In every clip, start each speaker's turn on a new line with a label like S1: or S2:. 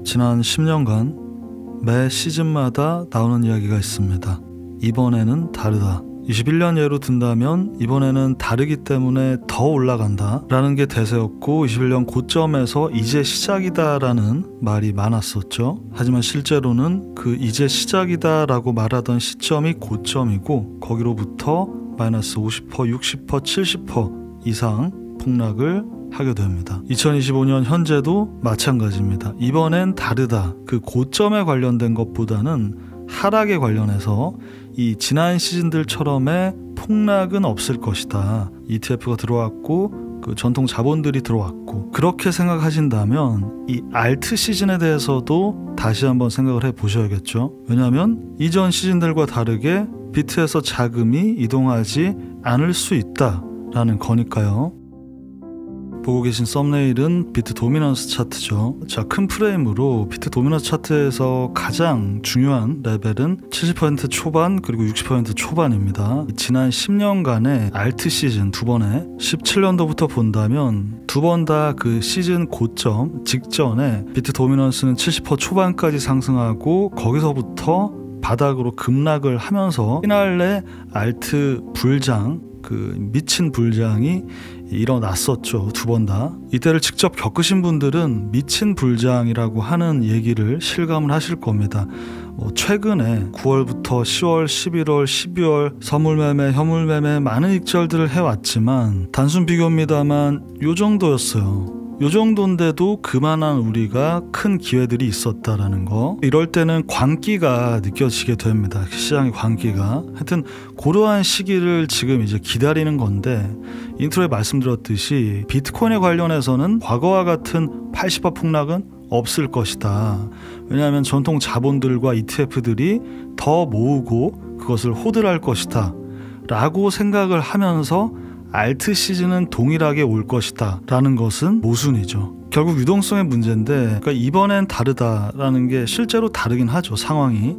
S1: 지난 10년간 매 시즌마다 나오는 이야기가 있습니다. 이번에는 다르다. 21년 예로 든다면 이번에는 다르기 때문에 더 올라간다 라는 게 대세였고, 21년 고점에서 이제 시작이다 라는 말이 많았었죠. 하지만 실제로는 그 이제 시작이다 라고 말하던 시점이 고점이고, 거기로부터 마이너스 50%, 60%, 70% 이상 폭락을 하게 됩니다. 2025년 현재도 마찬가지입니다. 이번엔 다르다. 그 고점에 관련된 것보다는 하락에 관련해서 이 지난 시즌들처럼의 폭락은 없을 것이다. ETF가 들어왔고 그 전통 자본들이 들어왔고, 그렇게 생각하신다면 이 알트 시즌에 대해서도 다시 한번 생각을 해보셔야겠죠. 왜냐하면 이전 시즌들과 다르게 비트에서 자금이 이동하지 않을 수 있다라는 거니까요. 보고 계신 썸네일은 비트 도미넌스 차트죠. 자, 큰 프레임으로 비트 도미넌스 차트에서 가장 중요한 레벨은 70% 초반 그리고 60% 초반입니다. 지난 10년간의 알트 시즌 두 번에 17년도부터 본다면 두 번 다 그 시즌 고점 직전에 비트 도미넌스는 70% 초반까지 상승하고, 거기서부터 바닥으로 급락을 하면서 피날레 알트 불장, 그 미친 불장이 일어났었죠. 두 번 다. 이때를 직접 겪으신 분들은 미친 불장이라고 하는 얘기를 실감을 하실 겁니다. 최근에 9월부터 10월, 11월, 12월 선물매매, 현물매매 많은 익절들을 해왔지만 단순 비교입니다만 요 정도였어요. 요 정도인데도 그만한 우리가 큰 기회들이 있었다라는 거. 이럴 때는 광기가 느껴지게 됩니다. 시장의 광기가. 하여튼 그러한 시기를 지금 이제 기다리는 건데, 인트로에 말씀드렸듯이 비트코인에 관련해서는 과거와 같은 80% 폭락은 없을 것이다. 왜냐하면 전통 자본들과 ETF들이 더 모으고 그것을 호드할 것이다 라고 생각을 하면서 알트 시즌은 동일하게 올 것이다 라는 것은 모순이죠. 결국 유동성의 문제인데, 그러니까 이번엔 다르다라는 게 실제로 다르긴 하죠. 상황이.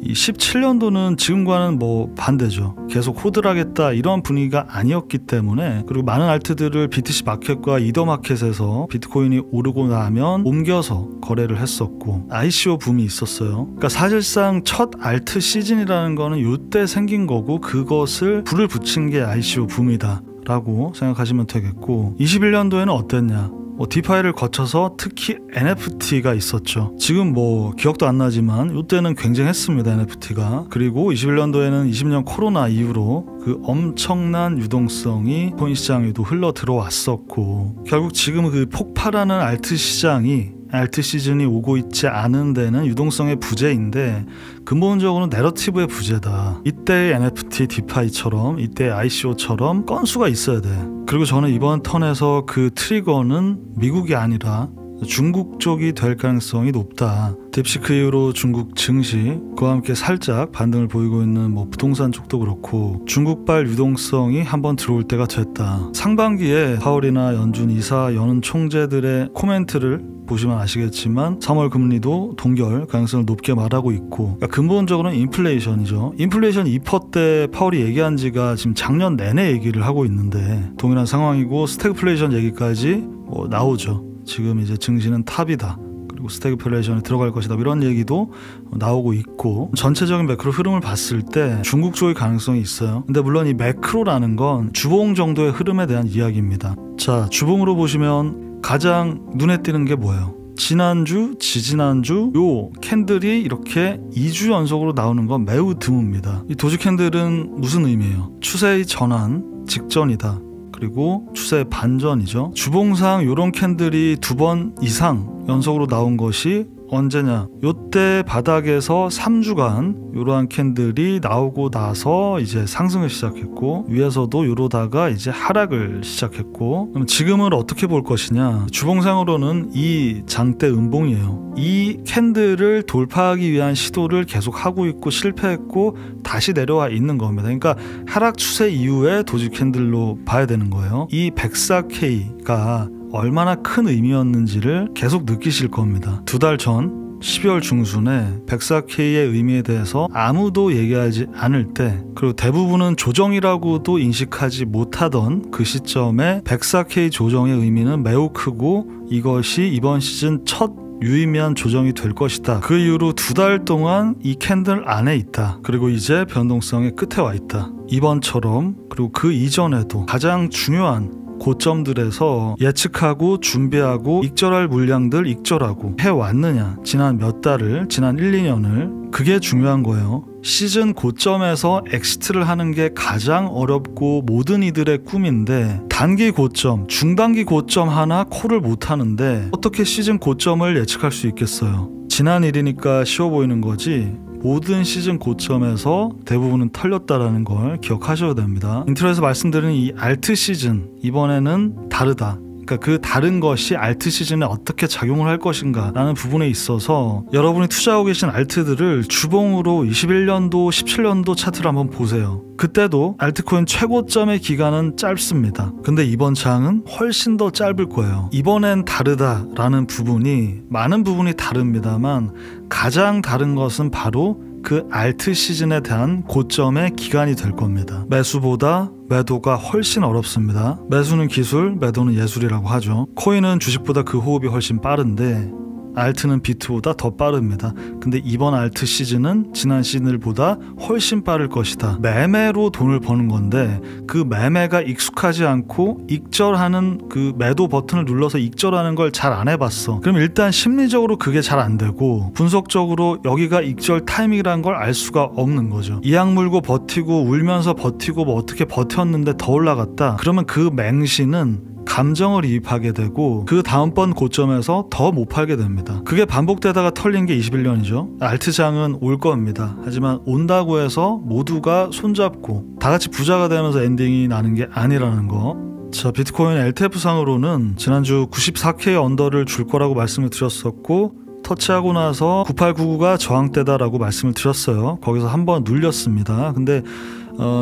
S1: 이 17년도는 지금과는 뭐 반대죠. 계속 호드하겠다 이런 분위기가 아니었기 때문에, 그리고 많은 알트들을 BTC 마켓과 이더 마켓에서 비트코인이 오르고 나면 옮겨서 거래를 했었고, ICO 붐이 있었어요. 그러니까 사실상 첫 알트 시즌이라는 거는 이때 생긴 거고, 그것을 불을 붙인 게 ICO 붐이다 라고 생각하시면 되겠고, 21년도에는 어땠냐? 디파이를 거쳐서 특히 NFT가 있었죠. 지금 뭐 기억도 안 나지만 이때는 굉장했습니다, NFT가. 그리고 21년도에는 20년 코로나 이후로 그 엄청난 유동성이 코인 시장에도 흘러 들어왔었고, 결국 지금 그 폭발하는 알트 시즌이 오고 있지 않은 데는 유동성의 부재인데, 근본적으로는 내러티브의 부재다. 이때의 NFT 디파이처럼, 이때의 ICO처럼 건수가 있어야 돼. 그리고 저는 이번 턴에서 그 트리거는 미국이 아니라 중국 쪽이 될 가능성이 높다. 딥시크 이후로 중국 증시, 그와 함께 살짝 반등을 보이고 있는 뭐 부동산 쪽도 그렇고 중국발 유동성이 한번 들어올 때가 됐다. 상반기에 파월이나 연준 이사, 연은 총재들의 코멘트를 보시면 아시겠지만 3월 금리도 동결 가능성을 높게 말하고 있고, 그러니까 근본적으로는 인플레이션이죠. 인플레이션 2%대 파월이 얘기한 지가 지금 작년 내내 얘기를 하고 있는데 동일한 상황이고, 스태그플레이션 얘기까지 뭐 나오죠. 지금 이제 증시는 탑이다, 그리고 스태그플레이션에 들어갈 것이다, 이런 얘기도 나오고 있고, 전체적인 매크로 흐름을 봤을 때 중국 쪽의 가능성이 있어요. 근데 물론 이 매크로라는 건 주봉 정도의 흐름에 대한 이야기입니다. 자, 주봉으로 보시면 가장 눈에 띄는 게 뭐예요? 지난주, 지지난주 요 캔들이 이렇게 2주 연속으로 나오는 건 매우 드뭅니다. 이 도지 캔들은 무슨 의미예요? 추세의 전환 직전이다, 그리고 추세의 반전이죠. 주봉상 이런 캔들이 2번 이상 연속으로 나온 것이 언제냐? 요때 바닥에서 3주간 이러한 캔들이 나오고 나서 이제 상승을 시작했고, 위에서도 이러다가 이제 하락을 시작했고, 그럼 지금은 어떻게 볼 것이냐? 주봉상으로는 이 장대 음봉이에요. 이 캔들을 돌파하기 위한 시도를 계속 하고 있고 실패했고 다시 내려와 있는 겁니다. 그러니까 하락 추세 이후에 도지 캔들로 봐야 되는 거예요. 이 104K가 얼마나 큰 의미였는지를 계속 느끼실 겁니다. 2달 전 12월 중순에 104K의 의미에 대해서 아무도 얘기하지 않을 때, 그리고 대부분은 조정이라고도 인식하지 못하던 그 시점에 104K 조정의 의미는 매우 크고, 이것이 이번 시즌 첫 유의미한 조정이 될 것이다. 그 이후로 2달 동안 이 캔들 안에 있다. 그리고 이제 변동성의 끝에 와 있다. 이번처럼 그리고 그 이전에도 가장 중요한 고점들에서 예측하고 준비하고 익절할 물량들 익절하고 해왔느냐, 지난 몇 달을, 지난 1, 2년을. 그게 중요한 거예요. 시즌 고점에서 엑시트를 하는 게 가장 어렵고 모든 이들의 꿈인데, 단기 고점, 중단기 고점 하나 콜을 못 하는데 어떻게 시즌 고점을 예측할 수 있겠어요? 지난 일이니까 쉬워 보이는 거지 모든 시즌 고점에서 대부분은 털렸다라는 걸 기억하셔야 됩니다. 인트로에서 말씀드린 이 알트 시즌, 이번에는 다르다. 그러니까 그 다른 것이 알트 시즌에 어떻게 작용을 할 것인가 라는 부분에 있어서 여러분이 투자하고 계신 알트들을 주봉으로 21년도, 17년도 차트를 한번 보세요. 그때도 알트코인 최고점의 기간은 짧습니다. 근데 이번 장은 훨씬 더 짧을 거예요. 이번엔 다르다라는 부분이 많은 부분이 다릅니다만 가장 다른 것은 바로 그 알트 시즌에 대한 고점의 기간이 될 겁니다. 매수보다 매도가 훨씬 어렵습니다. 매수는 기술, 매도는 예술이라고 하죠. 코인은 주식보다 그 호흡이 훨씬 빠른데 알트는 비트보다 더 빠릅니다. 근데 이번 알트 시즌은 지난 시즌보다 훨씬 빠를 것이다. 매매로 돈을 버는 건데 그 매매가 익숙하지 않고 익절하는 그 매도 버튼을 눌러서 익절하는 걸 잘 안 해봤어. 그럼 일단 심리적으로 그게 잘 안 되고 분석적으로 여기가 익절 타이밍이라는 걸 알 수가 없는 거죠. 이악 물고 버티고 울면서 버티고 뭐 어떻게 버텼는데 더 올라갔다. 그러면 그 맹신은 감정을 이입하게 되고 그 다음번 고점에서 더 못 팔게 됩니다. 그게 반복되다가 털린 게 21년이죠. 알트장은 올 겁니다. 하지만 온다고 해서 모두가 손잡고 다 같이 부자가 되면서 엔딩이 나는 게 아니라는 거. 자, 비트코인 LTF상으로는 지난주 94K 언더를 줄 거라고 말씀을 드렸었고 터치하고 나서 9899가 저항대다라고 말씀을 드렸어요. 거기서 한번 눌렸습니다. 근데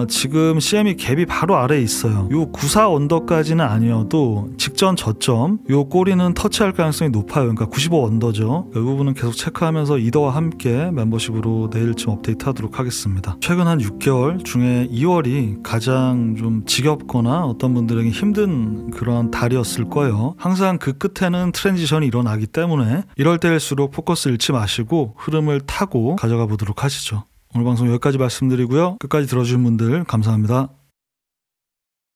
S1: 지금 CME 갭이 바로 아래에 있어요. 요 94 언더까지는 아니어도 직전 저점 요 꼬리는 터치할 가능성이 높아요. 그러니까 95 언더죠. 이 부분은 계속 체크하면서 이더와 함께 멤버십으로 내일쯤 업데이트 하도록 하겠습니다. 최근 한 6개월 중에 2월이 가장 좀 지겹거나 어떤 분들에게 힘든 그런 달이었을 거예요. 항상 그 끝에는 트랜지션이 일어나기 때문에 이럴 때일수록 포커스 잃지 마시고 흐름을 타고 가져가 보도록 하시죠. 오늘 방송 여기까지 말씀드리고요. 끝까지 들어주신 분들 감사합니다.